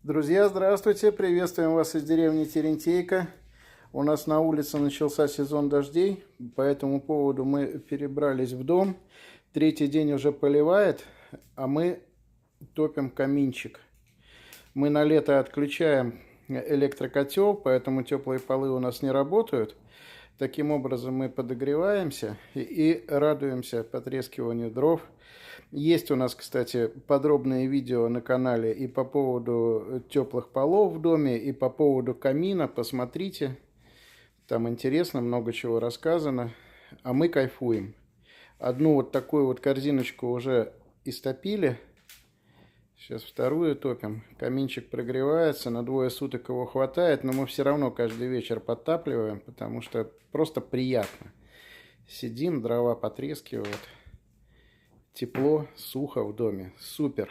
Друзья, здравствуйте! Приветствуем вас из деревни Терентейка. У нас на улице начался сезон дождей, по этому поводу мы перебрались в дом. Третий день уже поливает, а мы топим каминчик. Мы на лето отключаем электрокотел, поэтому теплые полы у нас не работают. Таким образом мы подогреваемся и радуемся потрескиванию дров. Есть у нас, кстати, подробные видео на канале и по поводу теплых полов в доме, и по поводу камина. Посмотрите, там интересно, много чего рассказано. А мы кайфуем. Одну вот такую вот корзиночку уже истопили. Сейчас вторую топим. Каминчик прогревается, на 2 суток его хватает, но мы все равно каждый вечер подтапливаем, потому что просто приятно. Сидим, дрова потрескивают. Тепло, сухо в доме. Супер.